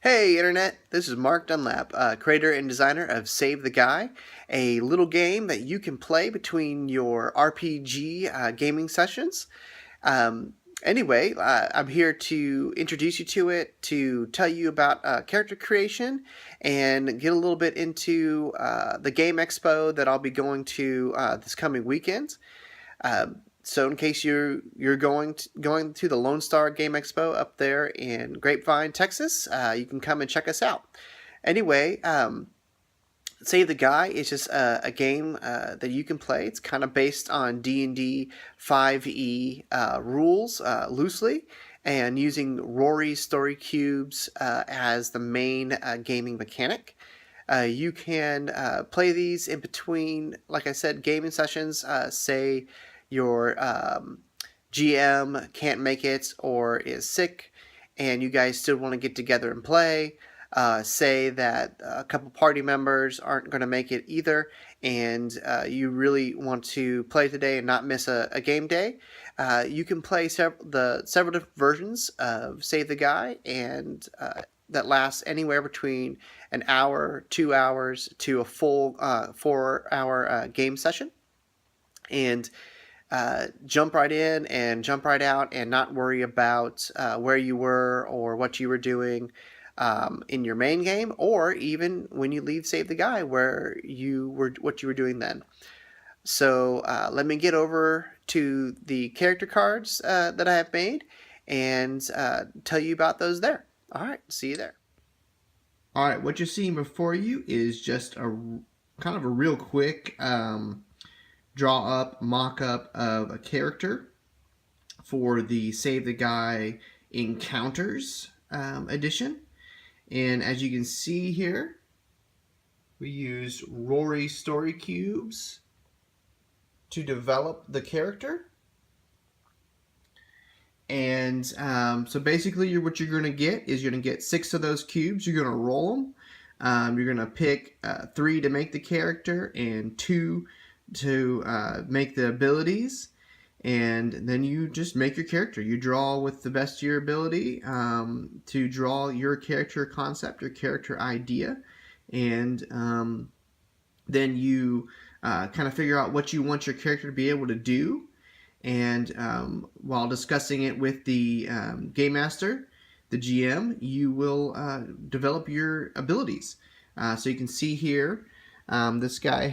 Hey Internet, this is Mark Dunlap, creator and designer of Save the Guy, a little game that you can play between your RPG gaming sessions. Um, I'm here to introduce you to it, to tell you about character creation, and get a little bit into the Game Expo that I'll be going to this coming weekend. So in case you're going to the Lone Star Game Expo up there in Grapevine, Texas, you can come and check us out. Anyway, Save the Guy is just a game that you can play. It's kind of based on D&D 5e rules loosely, and using Rory's story cubes as the main gaming mechanic. You can play these in between, like I said, gaming sessions. Say your GM can't make it or is sick, and you guys still want to get together and play. Say that a couple party members aren't going to make it either, and you really want to play today and not miss a game day. You can play several different versions of Save the Guy, and that lasts anywhere between an hour, 2 hours, to a full 4 hour game session. And jump right in and jump right out and not worry about where you were or what you were doing in your main game, or even when you leave Save the Guy, what you were doing then. So let me get over to the character cards that I have made and tell you about those there. All right, see you there. All right, what you're seeing before you is just a kind of a real quick draw up, mock up of a character for the Save the Guy Encounters edition. And as you can see here, we used Rory Story Cubes to develop the character. And so basically what you're going to get is you're going to get 6 of those cubes. You're going to roll them. You're going to pick 3 to make the character and 2 to make the abilities. And then you just make your character. You draw with the best of your ability to draw your character concept, your character idea. And then you kind of figure out what you want your character to be able to do. And while discussing it with the game master, the GM, you will develop your abilities. So you can see here, this guy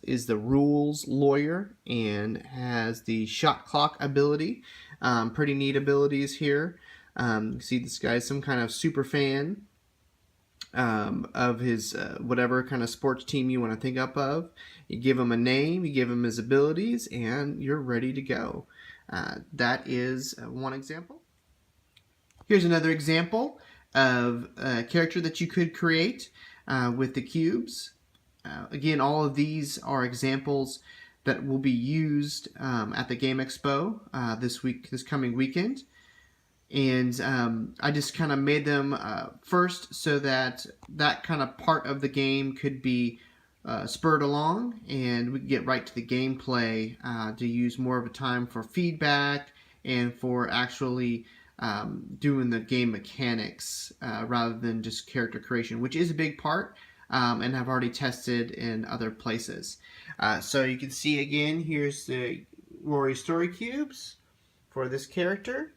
is the rules lawyer and has the shot clock ability. Pretty neat abilities here. You see this guy's some kind of super fan of his whatever kind of sports team you want to think up of. You give him a name, you give him his abilities, and you're ready to go. That is one example. Here's another example of a character that you could create with the cubes. Again, all of these are examples that will be used at the Game Expo this coming weekend. And I just kind of made them first so that kind of part of the game could be spurred along, and we could get right to the gameplay to use more of a time for feedback and for actually doing the game mechanics rather than just character creation, which is a big part and I've already tested in other places. So you can see again, here's the Rory Story Cubes for this character.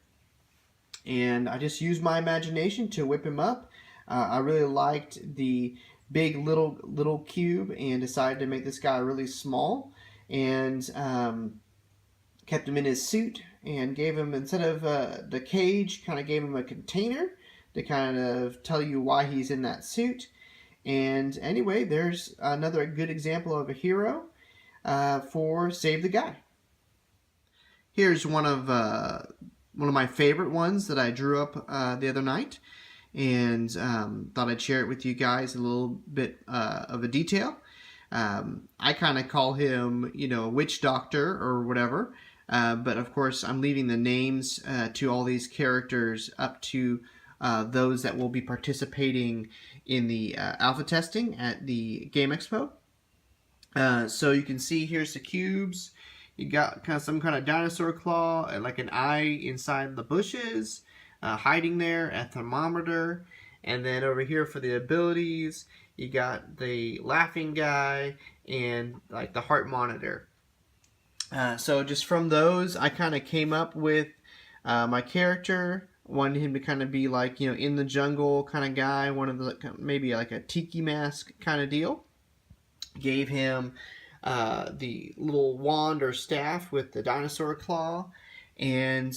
And I just used my imagination to whip him up. I really liked the big little cube and decided to make this guy really small, and kept him in his suit and gave him, instead of the cage, kind of gave him a container to kind of tell you why he's in that suit. And anyway, there's another good example of a hero for Save the Guy. Here's one of my favorite ones that I drew up the other night, and thought I'd share it with you guys a little bit of a detail. I kind of call him, a witch doctor or whatever, but of course I'm leaving the names to all these characters up to those that will be participating in the alpha testing at the Game Expo. So you can see here's the cubes. You got kind of some kind of dinosaur claw, like an eye inside the bushes, hiding there, a thermometer, And then over here for the abilities, you got the laughing guy and like the heart monitor. So just from those, I kind of came up with my character. Wanted him to kind of be like, you know, in the jungle kind of guy. One of the maybe like a tiki mask kind of deal. Gave him the little wand or staff with the dinosaur claw, and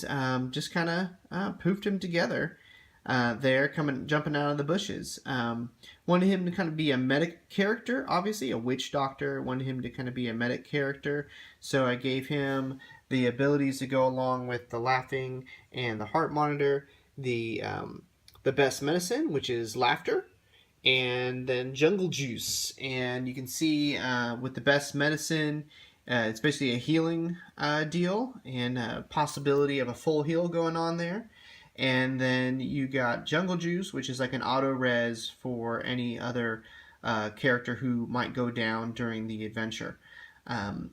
just kind of poofed him together. There, jumping out of the bushes. Wanted him to kind of be a medic character, obviously a witch doctor. Wanted him to kind of be a medic character, so I gave him the abilities to go along with the laughing and the heart monitor. The best medicine, which is laughter, and then jungle juice. And you can see with the best medicine, it's basically a healing deal and a possibility of a full heal going on there. And then you got jungle juice, which is like an auto res for any other character who might go down during the adventure. Um,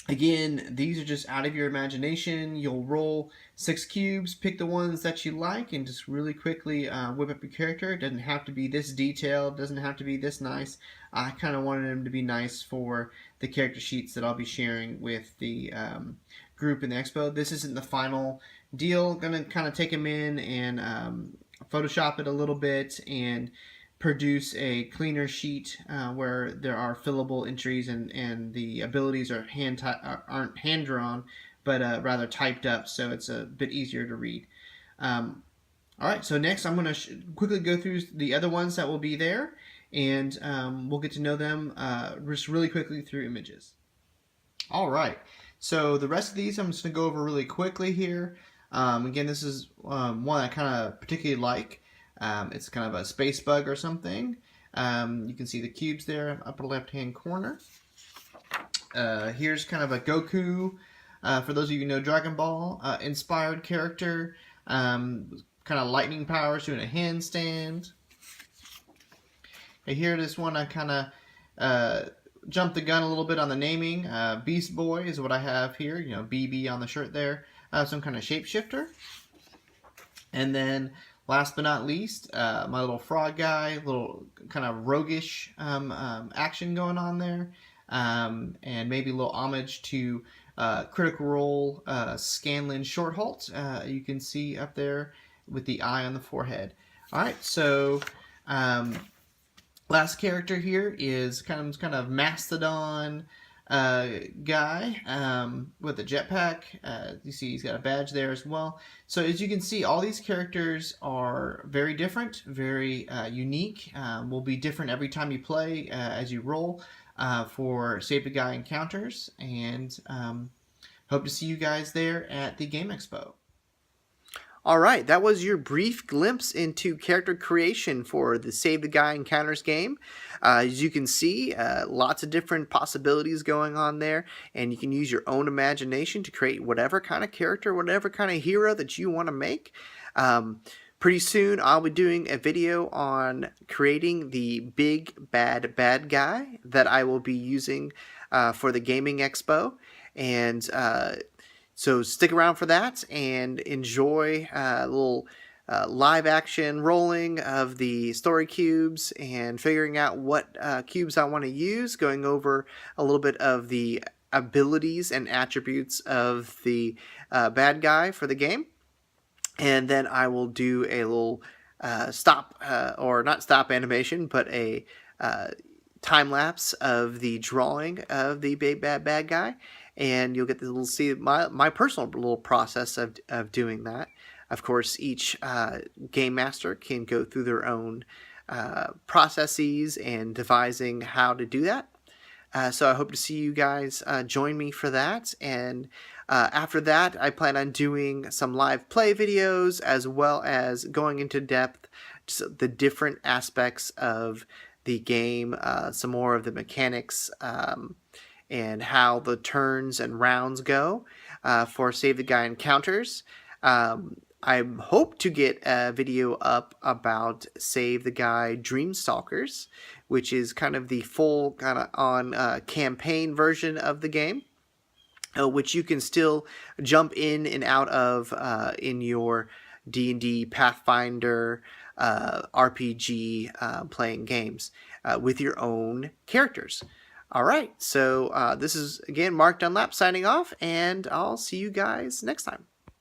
Again, these are just out of your imagination. You'll roll 6 cubes, pick the ones that you like, and just really quickly whip up your character. It doesn't have to be this detailed, doesn't have to be this nice. I kind of wanted them to be nice for the character sheets that I'll be sharing with the group in the expo. This isn't the final deal. Gonna kind of take them in and Photoshop it a little bit and produce a cleaner sheet where there are fillable entries and the abilities are aren't hand drawn, but rather typed up, so it's a bit easier to read. All right, so next I'm going to quickly go through the other ones that will be there, and we'll get to know them just really quickly through images. All right, so the rest of these I'm just going to go over really quickly here. Again, this is one I kind of particularly like. It's kind of a space bug or something. You can see the cubes there, upper left-hand corner. Here's kind of a Goku, for those of you who know Dragon Ball, inspired character. Kind of lightning powers, doing a handstand. Okay, here, this one I kind of jumped the gun a little bit on the naming. Beast Boy is what I have here. You know, BB on the shirt there. Some kind of shapeshifter. And then last but not least, my little frog guy, little kind of roguish action going on there, and maybe a little homage to Critical Role Scanlan Shorthalt. You can see up there with the eye on the forehead. All right, so last character here is kind of Mastodon guy with a jetpack. You see he's got a badge there as well. So as you can see, all these characters are very different, very unique. Will be different every time you play as you roll for Save the Guy encounters. And hope to see you guys there at the Game Expo. All right, that was your brief glimpse into character creation for the Save the Guy Encounters game. As you can see, lots of different possibilities going on there, and you can use your own imagination to create whatever kind of character, whatever kind of hero that you want to make. Pretty soon, I'll be doing a video on creating the big bad guy that I will be using for the Gaming Expo, and so stick around for that and enjoy a little live action rolling of the story cubes and figuring out what cubes I want to use, going over a little bit of the abilities and attributes of the bad guy for the game. And then I will do a little stop, or not stop animation, but a time lapse of the drawing of the big bad guy. And you'll get to see my personal little process of doing that. Of course, each game master can go through their own processes and devising how to do that. So I hope to see you guys join me for that. And after that, I plan on doing some live play videos as well as going into depth the different aspects of the game, some more of the mechanics, and how the turns and rounds go for Save the Guy Encounters. I hope to get a video up about Save the Guy Dreamstalkers, which is kind of the full kind of on campaign version of the game, which you can still jump in and out of in your D&D Pathfinder RPG playing games with your own characters. All right, so this is again Mark Dunlap signing off, and I'll see you guys next time.